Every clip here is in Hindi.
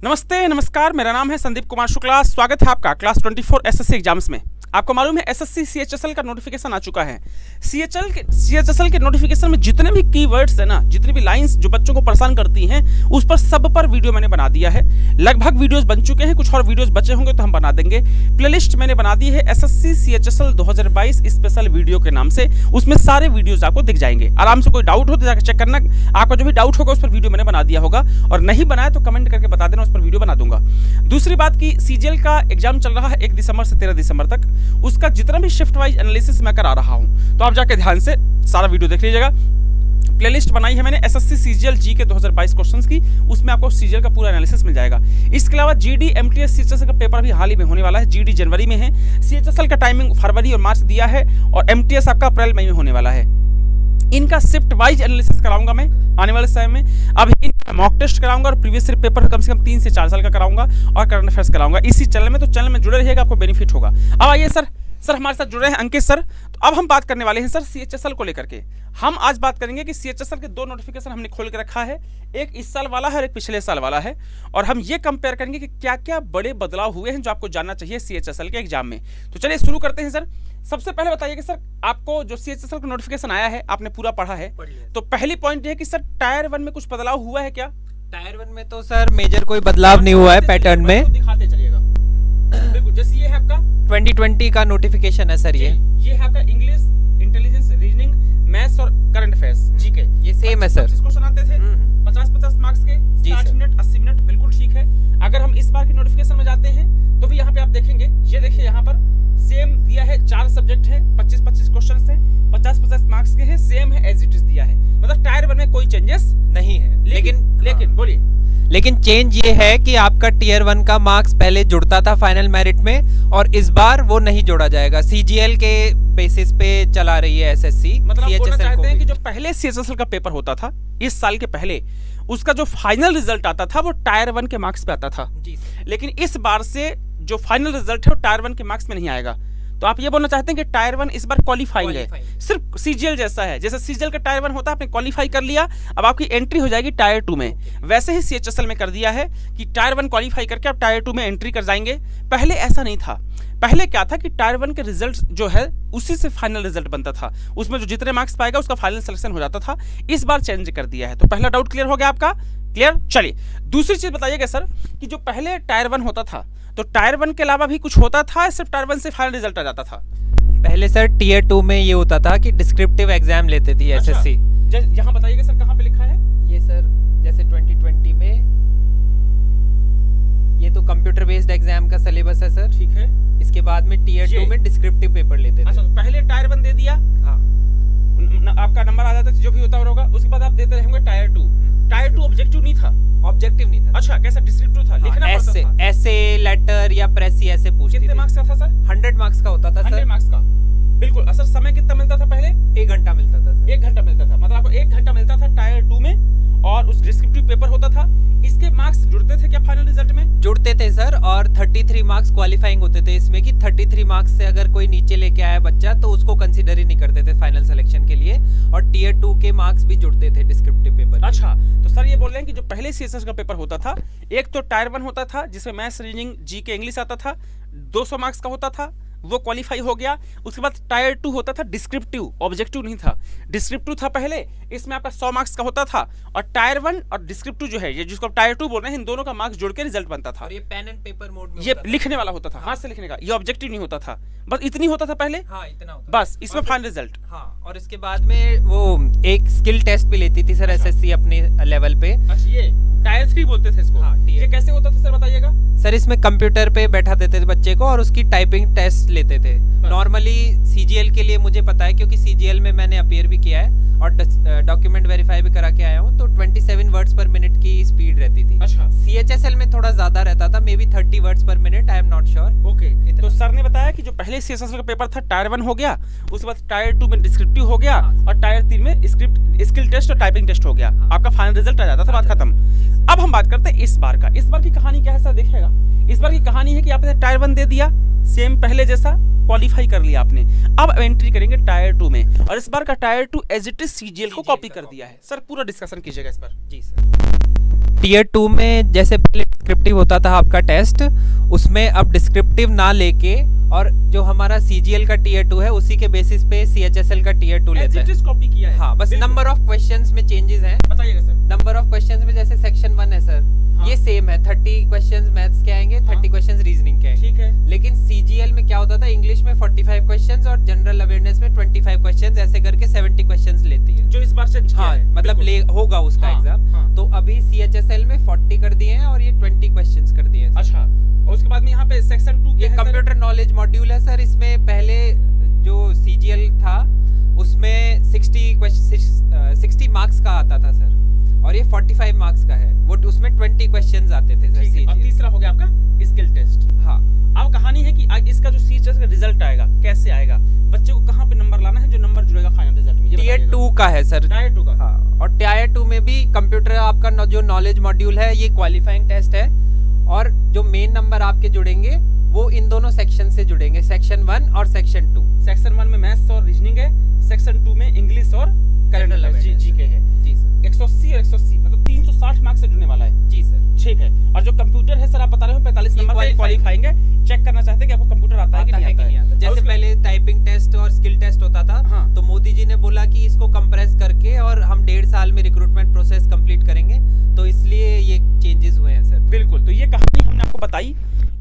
नमस्ते नमस्कार, मेरा नाम है संदीप कुमार शुक्ला। स्वागत है आपका क्लास 24 एसएससी एग्जाम्स में। आपको मालूम है एसएससी सीएचएसएल का नोटिफिकेशन आ चुका है। सीएचएसएल के नोटिफिकेशन में जितने भी कीवर्ड्स है ना, जितनी भी लाइंस जो बच्चों को परेशान करती हैं, उस पर सब पर वीडियो मैंने बना दिया है। लगभग वीडियोस बन चुके हैं, कुछ और वीडियोस बचे होंगे तो हम बना देंगे। प्लेलिस्ट मैंने बना दी है एसएससी सीएचएसएल 2022 स्पेशल वीडियो के नाम से। उसमें सारे वीडियोज आपको दिख जाएंगे। आराम से कोई डाउट हो तो जाकर चेक करना। आपका जो भी डाउट होगा उस पर वीडियो मैंने बना दिया होगा, और नहीं बनाया तो कमेंट करके बता देना, उस पर वीडियो बना दूंगा। दूसरी बात की सीजीएल का एग्जाम चल रहा है 1 दिसंबर से 13 दिसंबर तक। उसका जितना भी शिफ्ट वाइज एनालिसिस मैं करा रहा हूं, तो आप जाके ध्यान से सारा वीडियो देख लीजिएगा। प्लेलिस्ट बनाई है मैंने एसएससी सीजीएल जी के 2022 क्वेश्चंस की। उसमें आपको सीजीएल का पूरा एनालिसिस मिल जाएगा। इसके अलावा जीडी एमटीएस सीएचएसएल का पेपर भी हाल ही में होने वाला है। जीडी जनवरी में है, सीएचएसएल का टाइमिंग फरवरी और मार्च दिया है, और एमटीएस आपका अप्रैल मई में होने वाला है। इनका शिफ्ट वाइज एनालिसिस कराऊंगा मैं आने वाले समय में। अभी मॉक टेस्ट कराऊंगा और प्रीवियस ईयर पेपर कम से कम 3 से 4 साल का कराऊंगा, और करंट अफेयर्स कराऊंगा इसी चैनल में। तो चैनल में जुड़े रहिएगा, आपको बेनिफिट होगा। अब आइए सर हमारे साथ जुड़े हैं अंकित सर। तो अब हम बात करने वाले हैं सर सीएचएसएल को लेकर के। हम आज बात करेंगे कि सीएचएसएल के 2 नोटिफिकेशन हमने खोल के रखा है, एक इस साल वाला है और एक पिछले साल वाला है। और हम ये कंपेयर करेंगे कि क्या क्या बड़े बदलाव हुए हैं जो आपको जानना चाहिए सीएचएसएल के एग्जाम में। तो चलिए शुरू करते हैं सर। सबसे पहले बताइए कि सर आपको जो सीएचएसएल का नोटिफिकेशन आया है, आपने पूरा पढ़ा है, तो पहली पॉइंट ये है कि सर टायर 1 में कुछ बदलाव हुआ है क्या? टायर 1 में तो सर मेजर कोई बदलाव नहीं हुआ है पैटर्न में। दिखाते चलिएगा। बिल्कुल, जैसे ये है आपका 2020 का नोटिफिकेशन है सर। ये है आपका इंग्लिश, इंटेलिजेंस, रीजनिंग, मैथ्स और करंट अफेयर्स जीके। ये सेम है सर। 25 क्वेश्चन आते थे 50-50 मार्क्स के, 60 मिनट 80 मिनट, बिल्कुल ठीक है। अगर हम इस बार के नोटिफिकेशन में जाते हैं तो भी यहाँ पे आप देखेंगे, ये देखिए यहाँ पर सेम दिया है। 4 सब्जेक्ट है, 25-25 क्वेश्चन है, 50-50 मार्क्स के हैं, सेम है एज इट इज दिया है। मतलब टायर 1 में कोई चेंजेस नहीं है। लेकिन बोलिए। लेकिन चेंज ये है कि आपका टियर 1 का मार्क्स पहले जुड़ता था फाइनल मेरिट में, और इस बार वो नहीं जोड़ा जाएगा। सीजीएल के बेसिस पे चला रही है एसएससी। मतलब आप बोलना चाहते हैं कि जो पहले सीएचएसएल का पेपर होता था इस साल के पहले, उसका जो फाइनल रिजल्ट आता था वो टायर 1 के मार्क्स पे आता था। लेकिन इस बार से जो फाइनल रिजल्ट है वो टायर 1 के मार्क्स में नहीं आएगा। तो आप ये बोलना चाहते हैं कि टायर 1 इस बार क्वालिफाइंग है, सिर्फ सीजीएल जैसा है। जैसे सीजीएल का टायर 1 होता है, आपने क्वालिफाई कर लिया, अब आपकी एंट्री हो जाएगी टायर 2 में। वैसे ही सीएचएसएल में कर दिया है कि टायर 1 क्वालिफाई करके आप टायर 2 में एंट्री कर जाएंगे। पहले ऐसा नहीं था। पहले क्या था कि टायर 1 के रिजल्ट जो है उसी से फाइनल रिजल्ट बनता था। उसमें जो जितने मार्क्स पाएगा उसका फाइनल सिलेक्शन हो जाता था। इस बार चेंज कर दिया है। तो पहला डाउट क्लियर हो गया आपका? क्लियर। चलिए दूसरी चीज बताइएगा सर कि जो पहले टायर 1 होता था, तो टायर 1 के अलावा भी कुछ होता था, सिर्फ टायर 1 से फाइनल रिजल्ट आ जाता था? पहले सर टियर 2 में ये होता था कि डिस्क्रिप्टिव एग्जाम लेते थी एसएससी। यहाँ बताइएगा सर कहाँ पे लिखा है ये सर? जैसे 2020 में ये तो कंप्यूटर बेस्ड एग्जाम का सिलेबस है सर। ठीक है। इसके बाद में टियर 2 में डिस्क्रिप्टिव पेपर लेते थे। अच्छा, तो पहले टायर 1 दे दिया, हाँ, आपका नंबर आ जाता था, जो भी होता होगा। उसके बाद आप देते रहेंगे टायर 2। टायर 2 ऑब्जेक्टिव नहीं था? ऑब्जेक्टिव नहीं था। अच्छा, कैसा डिस्क्रिप्टिव था? लिखना पड़ता था? ऐसे लेटर या प्रेसी ऐसे पूछते थे। कितने मार्क्स का था सर? 100 मार्क्स का होता था सर। 100 मार्क्स का, बिल्कुल। असर समय कितना मिलता था पहले? 1 घंटा मिलता था सर। 1 घंटा मिलता था, मतलब आपको 1 घंटा मिलता था टायर 2 में, और उस डिस्क्रिप्टिव पेपर होता था। इसके मार्क्स जुड़ते थे क्या फाइनल रिजल्ट में? जुड़ते थे सर, और 33 मार्क्स क्वालिफाइंग होते थे इसमें, कि 33 मार्क्स से अगर कोई नीचे लेके आया बच्चा तो उसको कंसीडर ही नहीं करते थे फाइनल सिलेक्शन के लिए। और टियर 2 के मार्क्स भी जुड़ते थे डिस्क्रिप्टिव पेपर। अच्छा, तो सर ये बोल रहे हैं कि जो पहले सीएचएस का पेपर होता था, एक तो टायर 1 होता था जिसमें मैथ्स, रीजनिंग, जीके, इंग्लिश आता था, 200 मार्क्स का होता था, वो क्वालिफाई हो गया। उसके बाद टायर 2 होता था डिस्क्रिप्टिव, ऑब्जेक्टिव नहीं था। डिस्क्रिप्टिव था पहले, इसमें आपका 100 मार्क्स का होता था। और टायर 1 और डिस्क्रिप्टिव जो है, ये जिसको टायर 2 बोल रहे हैं, इन दोनों का मार्क्स जुड़ के रिजल्ट बनता था। और ये पेन एंड पेपर मोड में ये लिखने वाला होता था, हाथ से लिखने का। ये ऑब्जेक्टिव नहीं होता था, बस इतनी होता था पहले। हाँ, इतना होता बस इसमें फाइनल रिजल्ट। हाँ, और इसके बाद में वो एक स्किल टेस्ट भी लेती थी सर एसएससी अपने लेवल पे। अच्छा, ये टायर 3 बोलते थे इसको। हाँ, ये कैसे होता था सर, बताइएगा। सर इसमें कंप्यूटर पे बैठा देते थे बच्चे को, और उसकी टाइपिंग टेस्ट लेते थे। नॉर्मली सीजीएल के लिए मुझे पता है, क्योंकि सीजीएल में मैंने अपीयर भी किया है और डॉक्यूमेंट वेरीफाई भी करा के आया हूँ। तो 27 वर्ड्स पर मिनट की स्पीड रहती थी। अच्छा, सीएचएसएल में थोड़ा ज्यादा रहता था, मे बी 30 वर्ड्स पर minute, I am not sure. Okay. तो सर ने बताया कि जो पहले सीएचएसएल का पेपर था टायर 1 हो गया, उसके बाद टायर 2 में डिस्क्रिप्टिव हो गया, और टायर 3 में स्किल टेस्ट और टाइपिंग टेस्ट हो गया। आपका फाइनल रिजल्ट आ जाता था, बात खत्म। अब हम बात करते हैं इस बार का। इस बार की कहानी क्या है सर, देखिएगा। इस बार की कहानी है कि आपने टायर 1 दे दिया सेम पहले जैसा, क्वालिफाई कर लिया आपने। अब एंट्री करेंगे टायर 2 में, और इस बार का tier 2 as it is CGL को कॉपी कर दिया है। सर पूरा डिस्कशन कीजिएगा इस पर। जी सर। टीयर 2 में जैसे पहले डिस्क्रिप्टिव होता था आपका टेस्ट, उसमें अब डिस्क्रिप्टिव ना लेके और जो हमारा सीजीएल का टीयर 2 है उसी के बेसिस पे सीएचएसएल का टीयर 2 लेता है। कॉपी किया है। हाँ, बस नंबर ऑफ क्वेश्चंस में चेंजेस हैं। बताइएगा सर। नंबर ऑफ क्वेश्चंस में जैसे सेक्शन 1 है सर, हाँ। ये सेम है, 30 क्वेश्चंस मैथ्स के आएंगे, 30 क्वेश्चंस रीजनिंग के आएंगे। ठीक है। लेकिन सीजीएल में क्या होता था, इंग्लिश में 45 क्वेश्चंस और जनरल अवेयरनेस में 25 क्वेश्चंस, ऐसे करके 70 क्वेश्चंस लेती है। जो इस बार से हाँ, मतलब ले होगा उसका हाँ, एग्जाम। हाँ। तो अभी सीएचएसएल में 40 कर दिए हैं और ये 20 क्वेश्चंस कर दिए हैं। अच्छा, और उसके बाद में यहाँ पे सेक्शन 2 ये कंप्यूटर नॉलेज मॉड्यूल है सर। इसमें पहले जो सीजीएल था उसमें 60 मार्क्स का आता था सर, और ये 45 मार्क्स का है। वो उसमें 20 क्वेश्चंस आते थे सर। ठीक है। और तीसरा हो गया आपका स्किल टेस्ट। हाँ, अब कहानी है कि इसका जो सीएचएस का रिजल्ट आएगा कैसे आएगा, बच्चे को कहाँ पे नंबर लाना है, जो नंबर जुड़ेगा फाइनल रिजल्ट में, ये टीयर 2 का है सर। टायर 2 का। हाँ, और टीयर 2 में भी कंप्यूटर आपका जो नॉलेज मॉड्यूल है ये क्वालिफाइंग टेस्ट है, और जो मेन नंबर आपके जुड़ेंगे वो इन दोनों सेक्शन से जुड़ेंगे, सेक्शन 1 और सेक्शन 2। सेक्शन 1 में मैथ्स और रीजनिंग है, सेक्शन 2 में इंग्लिश और करंट अफेयर्स जीके है। जी सर। 180 और 180 मतलब 360 मार्क्स से जुड़ने वाला है। जी सर। ठीक है। और जो कंप्यूटर है सर आप बता रहे हो 45 नंबर का क्वालिफाइंग है, चेक करना चाहते हैं कि आपको कंप्यूटर आता है कि नहीं आता है। जैसे पहले टाइपिंग टेस्ट और स्किल टेस्ट होता था। हाँ। तो मोदी जी ने बोला कि इसको कंप्रेस करके और हम 1.5 साल में रिक्रूटमेंट प्रोसेस कंप्लीट करेंगे, तो इसलिए ये चेंजेस हुए हैं सर। बिल्कुल। तो ये कहानी हमने आपको बताई,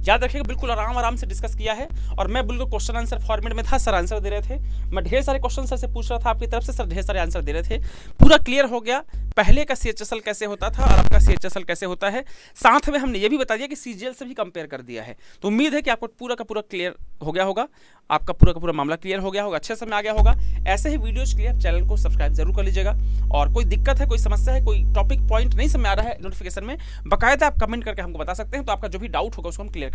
याद रखिएगा, बिल्कुल आराम से डिस्कस किया है, और मैं बिल्कुल क्वेश्चन आंसर फॉर्मेट में था। सर आंसर दे रहे थे, मैं ढेर सारे क्वेश्चन सर से पूछ रहा था आपकी तरफ से, सर ढेर सारे आंसर दे रहे थे। पूरा क्लियर हो गया पहले का सीएचएसएल कैसे होता था और आपका सीएचएसएल कैसे होता है। साथ में हमने ये भी बता दिया कि सीजीएल से भी कंपेयर कर दिया है। तो उम्मीद है कि आपको पूरा का पूरा क्लियर हो गया होगा, आपका पूरा का पूरा मामला क्लियर हो गया होगा, अच्छे से में आ गया होगा। ऐसे ही वीडियोज के लिए आप चैनल को सब्सक्राइब जरूर कर लीजिएगा, और कोई दिक्कत है, कोई समस्या है, कोई टॉपिक पॉइंट नहीं समझ आ रहा है नोटिफिकेशन में, बाकायदा आप कमेंट करके हमको बता सकते हैं, तो आपका जो भी डाउट होगा उसको हम क्लियर कर